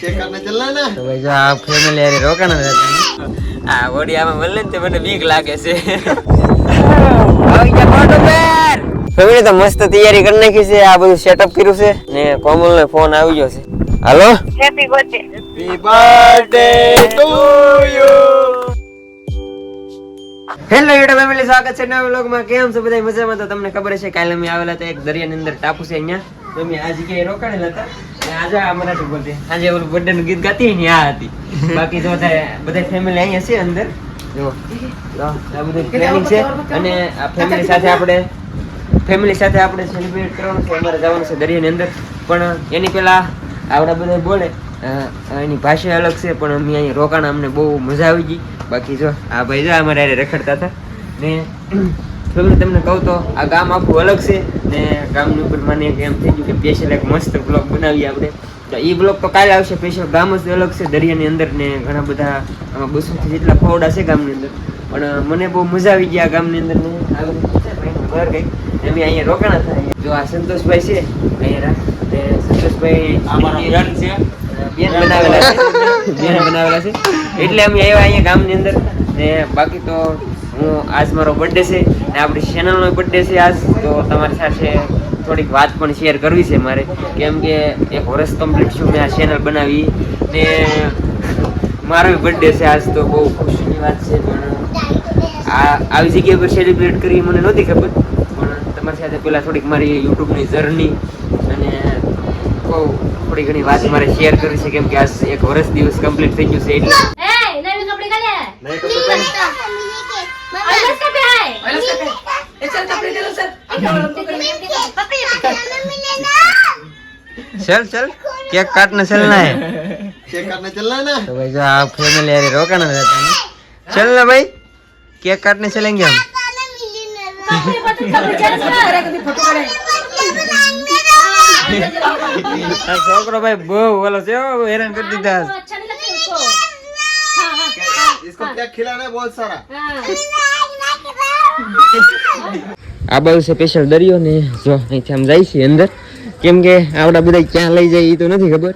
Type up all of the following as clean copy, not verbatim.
Check करने चलना है ना। तो भाई जो आप फैमिली यार रोकाना रहता है આ ઓડિયામાં મળે ને તે મને બીક લાગે છે આવી ગયા ફોટો પર ફેમિલી તો મસ્ત તૈયારી કરી નાખી છે આ બધું સેટઅપ કર્યું છે ને કોમલનો ફોન આવી ગયો છે hello happy birthday Happy birthday to you. Hello YouTube family સ્વાગત છે નવા વ્લોગમાં કેમ છો બધા મજામાં તો તમને ખબર છે કાલે અમે આવેલા હતા એક દરિયાની અંદર ટાપુ છે અહીંયા તો અમે આ જગ્યાએ રોકાણેલા હતા અને આજે આ મરાઠી બોલતી આજે ઓલું બર્થડે નું ગીત ગાતી ને આ હતી બાકી જો બધા ફેમિલી અહીંયા છે અંદર જો આ બધું પ્લાનિંગ છે અને આ ફેમિલી સાથે આપણે સેલિબ્રેટ કરવાનું છે અમારે જવાનું છે દરિયાની અંદર પણ એની પહેલા આવડા બધા બોલે એની ભાષા અલગ છે પણ અમે અહીં રોકાણા અમને બહુ મજા આવી ગઈ બાકી જો આ ભાઈ જો અમારે હારે રખડતા હતા ને તમને કહું તો આ ગામ આખું અલગ છે ને ગામની ઉપર મને એમ થઈ ગયું કે સ્પેશિયલ એક મસ્ત બ્લોગ બનાવીએ આપણે તો એ બ્લોગ તો કાલે આવશે સ્પેશિયલ ગામ જ અલગ છે દરિયાની અંદર ને ઘણા બધા આમાં 200 જેટલા ખોવડા છે ગામની અંદર પણ મને બહુ મજા આવી ગઈ આ ગામની અંદર ને ઘર ગઈ અમે અહીંયા રોકાણા હતા જો આ સંતોષભાઈ છે અહીંયા ને સંતોષભાઈ અમારા બેન છે બેન બનાવેલા છે એટલે અમે આવ્યા અહીંયા ગામની અંદર ને બાકી તો હું આજ મારો બર્થડે છે ને આપણી ચેનલનો બર્થડે છે આજ તો તમારી સાથે થોડીક વાત પણ શેર કરવી છે મારે કેમ કે એક વર્ષ કમ્પ્લીટ છું મેં આ ચેનલ બનાવી ને મારો બર્થડે છે આજ તો બહુ ખુશીની વાત છે પણ આવી જગ્યા પર સેલિબ્રેટ કરી મને નહોતી ખબર પણ તમારી સાથે પહેલાં થોડીક મારી યુટ્યુબની જર્ની અને બહુ થોડી ઘણી વાત મારે શેર કરવી છે કેમ કે આજ એક વર્ષ દિવસ કમ્પ્લીટ થઈ ગયું છે એટલે चल चल केक काटने चलना है चेक करने चलना है ना। तो भाई जो आप फैमिली यार रोकाना रहता है चल ना भाई केक काटने चलेंगे हम छोकरो भाई बो बोलो से हैरान कर दीदा इसको क्या खिलाना है बहुत सारा। આ બાજુ છે સ્પેશિયલ દરિયો ને જો અહીંથી આમ જાય છે અંદર કેમ કે આવડા બધા ક્યાં લઈ જાય એ તો નથી ખબર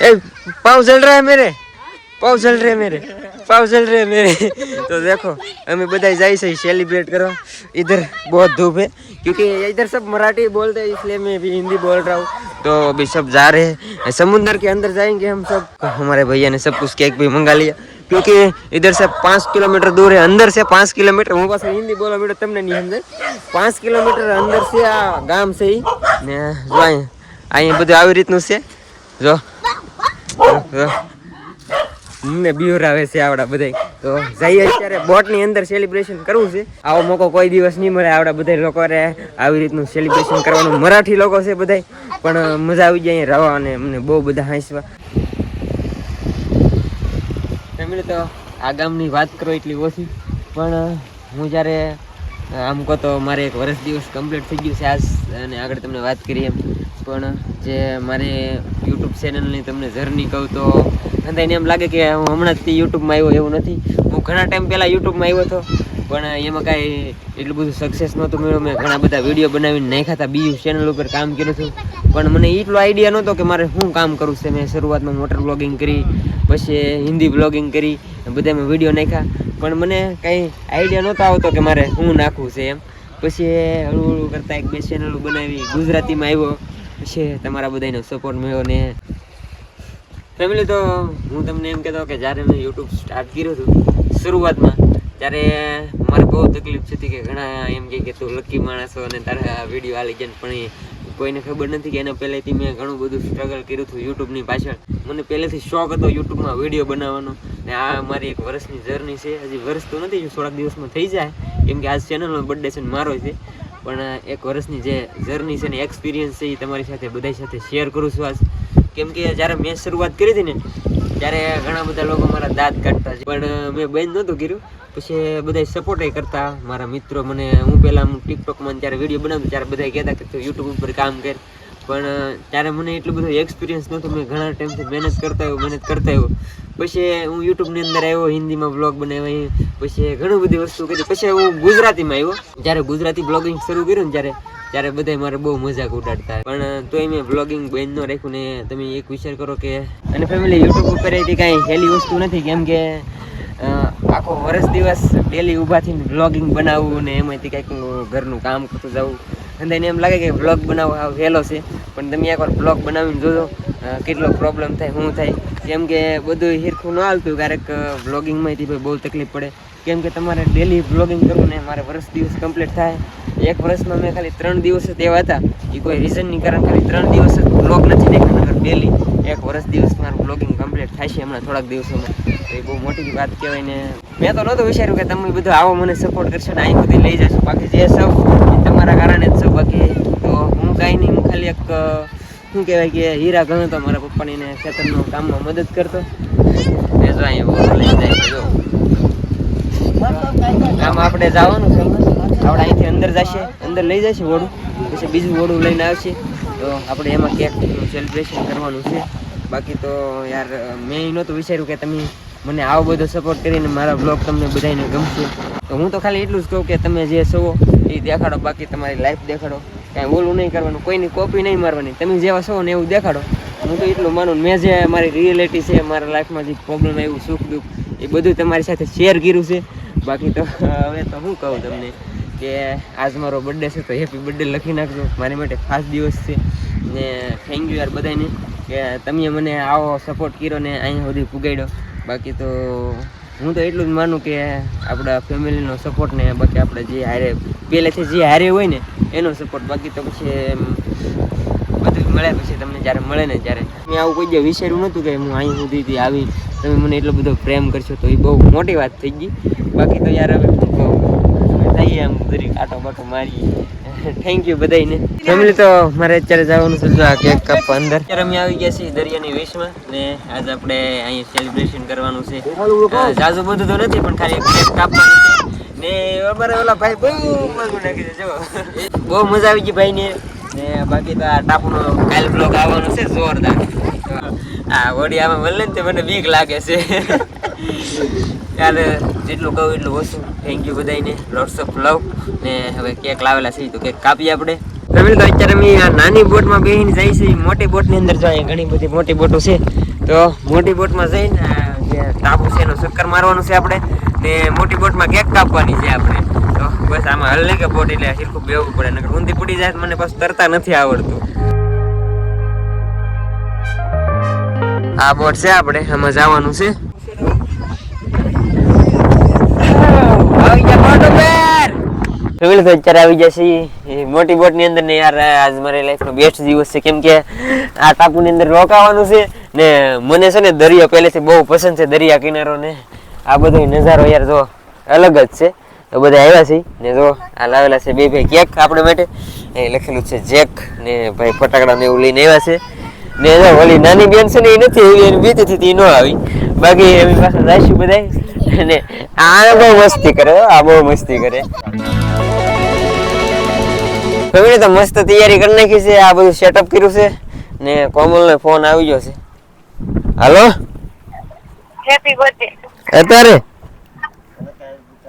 એ पाव चल रहा है मेरे तो देखो हमें बधाई जाए से सेलिब्रेट करो इधर बहुत धूप है क्योंकि इधर सब मराठी बोलते हैं इसलिए मैं भी हिंदी बोल रहा हूँ तो अभी सब जा रहे हैं समुद्र के अंदर जाएंगे हम सब हमारे भैया ने सब कुछ केक भी मंगा लिया क्योंकि इधर से 5 किलोमीटर दूर है अंदर से 5 किलोमीटर હું પાસે હિન્દી બોલવા માંડ્યો તમને નહીં સમજાય 5 કિલોમીટર અંદર છે આ ગામ છે ઈ ને જો અહીં બધું આવી રીતનું છે જો મને બીવરાવે છે આવડા બધા તો જઈએ અત્યારે બોટની અંદર સેલિબ્રેશન કરવું છે આવો મોકો કોઈ દિવસ નહીં મળે આવડા બધા લોકોને આવી રીતનું સેલિબ્રેશન કરવાનું મરાઠી લોકો છે બધા પણ મજા આવી જાય અહીં રહેવા અને અમને બહુ બધા હાંસવા ફેમિલી તો આ ગામની વાત કરો એટલી ઓછી પણ હું જ્યારે આમ કહો તો મારે એક વર્ષ દિવસ કમ્પ્લીટ થઈ ગયું છે આજ અને આગળ તમને વાત કરી એમ પણ જે મારે યુટ્યુબ ચેનલની તમને જર્ની કહું તો બધાને એમ લાગે કે હું હમણાં જ યુટ્યુબમાં આવ્યો એવું નથી હું ઘણા ટાઈમ પહેલાં યુટ્યુબમાં આવ્યો હતો પણ એમાં કાંઈ એટલું બધું સક્સેસ નહોતું મળ્યું મેં ઘણા બધા વિડીયો બનાવીને નાખ્યા હતા બીજું ચેનલ ઉપર કામ કર્યું હતું પણ મને એટલો આઈડિયા નહોતો કે મારે શું કામ કરવું છે મેં શરૂઆતમાં મોટર બ્લોગિંગ કરી પછી હિન્દી બ્લોગિંગ કરી બધા મેં વિડીયો નાખ્યા પણ મને કાંઈ આઈડિયા નહોતો આવતો કે મારે શું નાખવું છે એમ પછી હળવું હળવું કરતાં એક બે ચેનલો બનાવી ગુજરાતીમાં આવ્યો પછી તમારા બધાનો સપોર્ટ મળ્યો ને ફેમિલી તો હું તમને એમ કહેતો કે જ્યારે મેં યુટ્યુબ સ્ટાર્ટ કર્યું હતું શરૂઆતમાં ત્યારે મારે બહુ તકલીફ થતી કે ઘણા એમ કે તું લકી માણસ છો અને તારા વિડીયો આલી જાય પણ કોઈને ખબર નથી કે એના પહેલેથી મેં ઘણું બધું સ્ટ્રગલ કર્યું હતું યુટ્યુબની પાછળ મને પહેલેથી શોખ હતો યુટ્યુબમાં વિડીયો બનાવવાનો ને આ મારી એક વર્ષની જર્ની છે હજી વર્ષ તો નથી થોડાક દિવસમાં થઈ જાય કેમ કે આજ ચેનલનો બર્થડે છે મારો છે પણ એક વર્ષની જે જર્ની છે ને એક્સપિરિયન્સ છે એ તમારી સાથે બધા સાથે શેર કરું છું આજ કેમ કે જ્યારે મેં શરૂઆત કરી હતી ને ત્યારે ઘણા બધા લોકો મારા દાંત કાઢતા છે પણ મેં બંધ નહોતું કર્યું પછી બધા સપોર્ટ કરતા મારા મિત્રો મને હું પહેલાં ટિકટોકમાં ત્યારે વિડીયો બનાવતો ત્યારે બધા કહેતા કે તું યુટ્યુબ ઉપર કામ કર પણ ત્યારે મને એટલું બધું એક્સપિરિયન્સ નહોતું મેં ઘણા ટાઈમથી મહેનત કરતા આવ્યો પછી હું યુટ્યુબની અંદર આવ્યો હિન્દીમાં બ્લોગ બનાવ્યા પછી ઘણી બધી વસ્તુ કરી પછી હું ગુજરાતીમાં આવ્યો જ્યારે ગુજરાતી બ્લોગિંગ શરૂ કર્યું ને ત્યારે ત્યારે બધા મારે બહુ મજાક ઉડાડતા, પણ તોય મેં બ્લોગિંગ બંધ ન રાખ્યું ને તમે એક વિચાર કરો કે અને ફેમિલી યુટ્યુબ ઉપર એથી કાંઈ હેલી વસ્તુ નથી, કેમ કે આખો વર્ષ દિવસ ડેલી ઊભા થઈને બ્લોગિંગ બનાવવું ને એમાંથી કંઈક ઘરનું કામ કરતું જવું, અને એને એમ લાગે કે બ્લોગ બનાવવો હાવ હેલો છે, પણ તમે એકવાર બ્લોગ બનાવીને જોજો કેટલો પ્રોબ્લેમ થાય શું થાય, કેમ કે બધું હિરખું ન હાલતું, ક્યારેક બ્લોગિંગમાંથી બહુ તકલીફ પડે, કેમ કે તમારે ડેલી બ્લોગિંગ કરવું ને મારે વર્ષ દિવસ કમ્પ્લીટ થાય. એક વર્ષમાં મેં ખાલી 3 દિવસ જ એવા હતા, એ કોઈ રીઝનની કારણ ખાલી 3 દિવસ જ બ્લોગ નથી દેખાતા, નકર ડેલી એક વર્ષ દિવસ મારું બ્લોગિંગ કમ્પ્લીટ થાય છે હમણાં થોડાક દિવસોમાં, તો એ બહુ મોટી વાત કહેવાય ને મેં તો નહોતું વિચાર્યું કે તમે બધું આવો મને સપોર્ટ કરશો ને અહીં સુધી લઈ જશો, બાકી જે સૌ એ તમારા કારણે જ સૌ, બાકી તો હું કાંઈ નહીં, હું ખાલી એક શું કહેવાય કે હીરા ગણતો મારા પપ્પાની ને ખેતરનું કામમાં મદદ કરતો, એ જો અહીંયા લઈ જાય જો આમાં આપણે જવાનું છે, આપણે અહીંથી અંદર જશે, અંદર લઈ જશે વોડું, પછી બીજું વોડું લઈને આવશે, તો આપણે એમાં કેકનું સેલિબ્રેશન કરવાનું છે. બાકી તો યાર મેં એ નહોતું વિચાર્યું કે તમે મને આવો બધો સપોર્ટ કરીને મારા બ્લોગ તમને બધાને ગમશે, તો હું તો ખાલી એટલું જ કહું કે તમે જે છો એ દેખાડો, બાકી તમારી લાઈફ દેખાડો, કાંઈ ઓલું નહીં કરવાનું, કોઈની કોપી નહીં મારવાની, તમે જેવા છો ને એવું દેખાડો. હું તો એટલું માનું, મેં જે મારી રિયાલિટી છે, મારા લાઈફમાં જે પ્રોબ્લેમ આવ્યું, સુખ દુઃખ, એ બધું તમારી સાથે શેર કર્યું છે. બાકી તો હવે તો શું કહું તમને કે આજ મારો બર્થડે છે, તો હેપી બર્થડે લખી નાખજો, મારી માટે ખાસ દિવસ છે ને થેન્ક યુ યાર બધાને કે તમે મને આવો સપોર્ટ કર્યો ને અહીંયા સુધી પુગાડ્યો. બાકી તો હું તો એટલું જ માનું કે આપણા ફેમિલીનો સપોર્ટ ને બાકી આપણે જે હારે પહેલેથી જે હારે હોય ને એનો સપોર્ટ, બાકી તો પછી બધું મળે પછી તમને જ્યારે મળે ને ત્યારે. મેં આવું કોઈ જે વિચાર્યું નહોતું કે હું અહીં સુધીથી આવી તમે મને એટલો બધો પ્રેમ કરશો, તો એ બહુ મોટી વાત થઈ ગઈ. બાકી તો યાર હવે શું કહું, થઈએ આમ દરેક આટો બાટો મારી. થેન્ક યુ બધાને. ફેમિલી તો મારે અત્યારે જવાનું છે, જો આ કેક કાપવા અંદર. અત્યારે અમે આવી ગયા છીએ દરિયાની વેશમાં ને આજે આપણે અહીં સેલિબ્રેશન કરવાનું છે. જાજુ બધું તો નથી પણ ખાલી કેક કાપવાની છે ને અમારા ઓલા ભાઈ બહુ માંગુ નાખી છે, જો બહુ મજા આવી ગઈ ભાઈને. ને બાકી તો આ ટાપુનો કાલ બ્લોગ આવવાનો છે જોરદાર. આ વડી આમાં મળે ને તે મને બીક લાગે છે. ત્યારે જેટલું કહું એટલું ઓછું. થેન્ક યુ બધાને, લોટ્સ ઓફ લવ. ને હવે કેક લાવેલા છે તો કેક કાપીએ આપણે. ફેમિલી તો અત્યારે અમે આ નાની બોટમાં બેસીને જાય છે, મોટી બોટની અંદર જાય, ઘણી બધી મોટી બોટો છે, તો મોટી બોટમાં જઈને જે ટાપુ છે એનો ચક્કર મારવાનું છે આપણે, ને મોટી બોટમાં કેક કાપવાની છે આપણે. તો બસ આમાં હલ કે બોટ એટલે સરખું બેવું પડે, નકર ઊંધી પડી જાય મને પાછું તરતા નથી આવડતું. આ બોટ છે આપણે, આમાં જવાનું છે. ફેમિલી તો અત્યારે આવી જશે મોટી બોટ ની અંદર ને યાર આજ મારી લાઈફ નો બેસ્ટ દિવસ છે, કેમ કે આ ટાપુ ની અંદર રોકાવાનું છે ને મને છે ને દરિયો પહેલેથી બહુ પસંદ છે, દરિયા કિનારો ને આ બધો નજારો યાર જો અલગ જ છે. તો બધા આવ્યા છે ને જો આ લાવેલા છે બે ભાઈ કેક આપણે માટે, એ લખેલું છે જેક ને ભાઈ ફટાકડા ને એવું લઈને આવ્યા છે. ને જો ઓલી નાની બેન છે ને એ નથી આવી, એની બીતી થી ન આવી, બાકી એની પાસે જઈશું બધા. ને આ બહુ મસ્તી કરે, આ બહુ મસ્તી કરે. ફેમિલી તો મસ્ત તૈયારી કરી નાખી છે, આ બધું સેટઅપ કર્યું છે ને કોમલનો ફોન આવી ગયો છે. Hello happy birthday. અત્યારે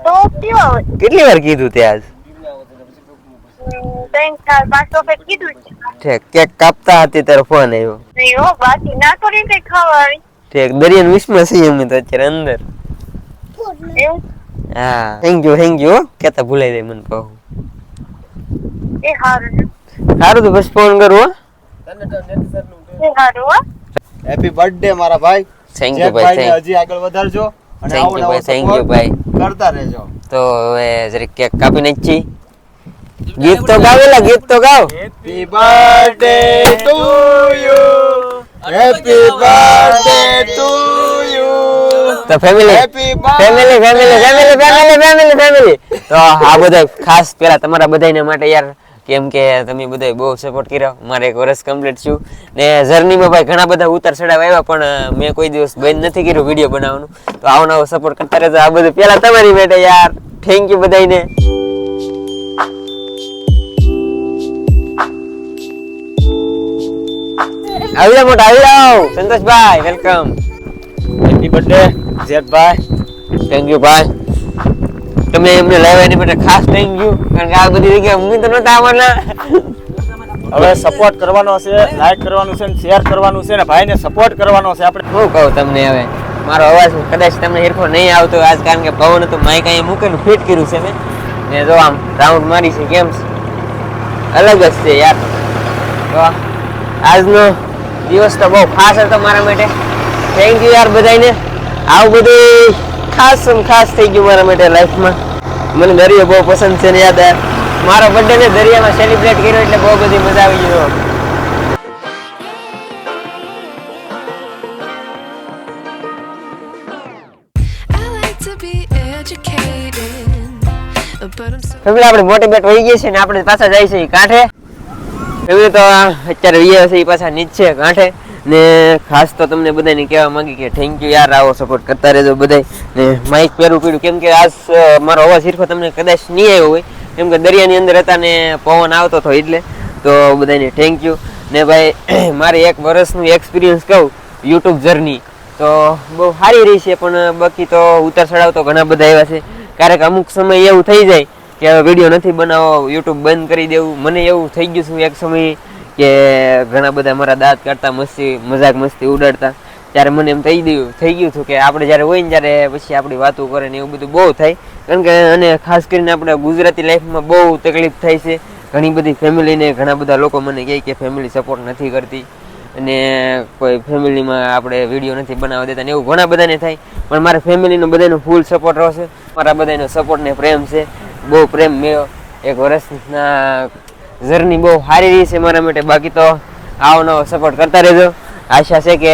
તો કેવા કેટલી વાર કીધું તે આજ? 3-4-5 વખત કીધું છે. ઠીક, કેક કાપતા હતી તારો ફોન આવ્યો. નહીં હો, બાકી ના કરી કઈ ખાવા આવી. ઠીક, દરિયાની વિશમાં છીએ અમે તો અત્યારે અંદર. એવું? હા, થેન્ક યુ કેતા ભૂલાઈ જાય મને કહું. એ હારું. સારું તો બસ ફોન કરું હો. એ હારું હો. હેપી બર્થડે મારા ભાઈ. થેન્ક યુ ભાઈ, હજી આગળ વધારજો અને થેન્ક યુ ભાઈ, થેન્ક યુ ભાઈ. કરતા રહેજો. તો હવે જરીક કેક કાપી નાખી. ગીત તો ગાવેલા, ગીત તો ગાવ. Happy birthday to you, happy birthday to you. તો ફેમિલી તો આ બધા ખાસ પેલા તમારા બધાને માટે યાર, કેમ કે તમે બધા બહુ સપોર્ટ કર્યો. મારે 1 વર્ષ કમ્પ્લીટ છું ને જર્નીમાં ભાઈ ઘણા બધા ઉતાર ચડાવ આવ્યા, પણ મેં કોઈ દિવસ બંધ નથી કર્યું વિડીયો બનાવવાનું. તો આવો નવો સપોર્ટ કરતા રહેજો. આ બધું પેલા તમારી માટે યાર. થેન્ક યુ બધાને. આવી જાઓ મોટા, આવી જાઓ. સંતોષભાઈ વેલકમ. હેપી બર્થડે જેઠભાઈ. થેન્ક યુ ભાઈ. તમે એમને લાવ્યા એની માટે ખાસ થેન્ક યુ, કારણ કે આ બધી જગ્યાએ હું તો નતા આવવાના. હવે સપોર્ટ કરવાનો છે, લાઈક કરવાનું છે, શેર કરવાનું છે ને ભાઈને સપોર્ટ કરવાનો છે આપણે. શું કહું તમને હવે, મારો અવાજ કદાચ તમને હેરફો નહીં આવતો આજ, કારણ કે પવન તો માઇક અહીંયા મૂકેલું ફિટ કર્યું છે મેં ને જો આમ રાઉન્ડ મારી છે, કેમ છે અલગ જ છે યાર. તો આજનો દિવસ તો બહુ ખાસ હતો મારા માટે. થેન્ક યુ યાર બધાને. આવું બધું ખાસ થઈ ગયું મારા માટે લાઈફમાં. મને દરિયો બહુ પસંદ છે ને યાદ મારો બર્થડે ને દરિયામાં સેલિબ્રેટ કર્યો એટલે બહુ બધી મજા આવી ગઈ. ફેમિલી આપણે મોટિવેટ હોઈ ગઈ છે ને આપણે પાછા જાય છે કાંઠે. ફેમિલી તો અત્યારે વિયા છે એ પાછા નીચે કાંઠે ને ખાસ તો તમને બધાને કહેવા માંગી કે થેન્ક યુ યાર, આવો સપોર્ટ કરતા રહેજો બધાય. ને માઇક પહેરવું પડ્યું કેમ કે આજ મારો અવાજ હિરખો તમને કદાચ નહીં આવ્યો હોય, કેમ કે દરિયાની અંદર હતા ને પવન આવતો હતો એટલે. તો બધાને થેન્ક યુ. ને ભાઈ મારી 1 વર્ષનું એક્સપિરિયન્સ કહું યુટ્યુબ જર્ની તો બહુ સારી રહી છે, પણ બાકી તો ઉતાર ચડાવ તો ઘણા બધા આવ્યા છે. ક્યારેક અમુક સમય એવું થઈ જાય કે હવે વિડીયો નથી બનાવવો, યુટ્યુબ બંધ કરી દેવું. મને એવું થઈ ગયું છું એક સમય કે ઘણા બધા મારા દાંત કાઢતા, મજાક મસ્તી ઉડાડતા, ત્યારે મને એમ થઈ ગયું હતું કે આપણે જ્યારે હોય ને ત્યારે પછી આપણી વાતો કરે ને એવું બધું બહુ થાય. કારણ કે અને ખાસ કરીને આપણે ગુજરાતી લાઈફમાં બહુ તકલીફ થાય છે. ઘણી બધી ફેમિલીને ઘણા બધા લોકો મને કહે કે ફેમિલી સપોર્ટ નથી કરતી અને કોઈ ફેમિલીમાં આપણે વિડીયો નથી બનાવવા દેતા ને એવું ઘણા બધાને થાય. પણ મારા ફેમિલીનો બધાનો ફૂલ સપોર્ટ રહેશે. મારા બધાનો સપોર્ટ ને પ્રેમ છે, બહુ પ્રેમ મેળ્યો. 1 વર્ષના જર્ની બહુ સારી રહી છે મારા માટે. બાકી તો આવો નવો સપોર્ટ કરતા રહેજો. આશા છે કે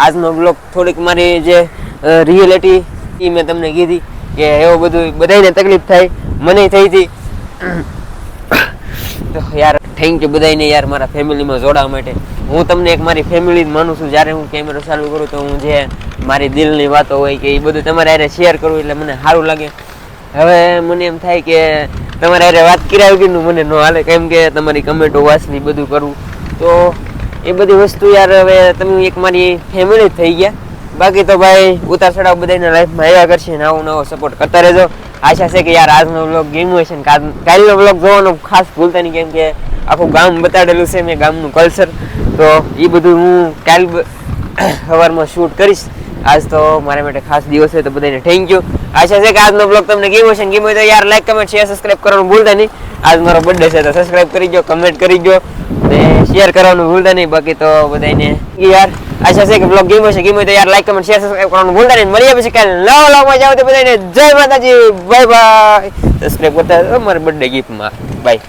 આજનો બ્લોગ થોડીક મારી જે રિયાલિટી એ મેં તમને કીધી કે એવું બધું બધાને તકલીફ થાય, મને થઈ હતી. તો યાર થેન્ક યુ બધાને યાર મારા ફેમિલીમાં જોડાવા માટે. હું તમને એક મારી ફેમિલી માનું છું. જ્યારે હું કેમેરો ચાલુ કરું તો હું જે મારી દિલની વાતો હોય કે એ બધું તમારે હારે શેર કરવું એટલે મને સારું લાગે. હવે મને એમ થાય કે તમારે હારે વાત કર્યા વગરનું મને ન હાલે, કેમ કે તમારી કમેન્ટો વાંચવી બધું કરવું. તો એ બધી વસ્તુ યાર હવે તમે એક મારી ફેમિલી જ થઈ ગયા. બાકી તો ભાઈ ઉતાર ચડાવ બધાના લાઈફમાં આવ્યા કરશે ને આવો નવો સપોર્ટ કરતા રહેજો. આશા છે કે યાર આજનો વ્લોગ ગમ્યો હશે ને કાલનો વ્લોગ જોવાનો ખાસ ભૂલતા નહીં, કેમ કે આખું ગામ બતાડેલું છે મેં, ગામનું કલ્ચર. તો એ બધું હું કાલ સવારમાં શૂટ કરીશ. આજ તો મારા માટે ખાસ દિવસ છે. તો બધાને થેન્ક યુ. આશા છે કે આજનો બ્લોગ તમને ગમ્યો હશે ને ગમ્યો તો યાર લાઈક, કમેન્ટ, શેર, સબસ્ક્રાઇબ કરવાનું ભૂલતા નહીં. આજ મારો બર્થડે છે તો સબસ્ક્રાઇબ કરી દો, કમેન્ટ કરી દો ને શેર કરવાનું ભૂલતા નહીં. બાકી તો બધાને યાર આશા છે કે બ્લોગ ગમ્યો છે તો યાર લાઈક, કમેન્ટ, શેર, સબસ્ક્રાઇબ કરવાનું ભૂલતા નહીં. મળીએ પછી કાલે નવા બ્લોગમાં. જાવ તો બધાને જય માતાજી, બાય બાય. સબસ્ક્રાઇબ કરતા મારા બર્થડે ગિફ્ટમાં. બાય.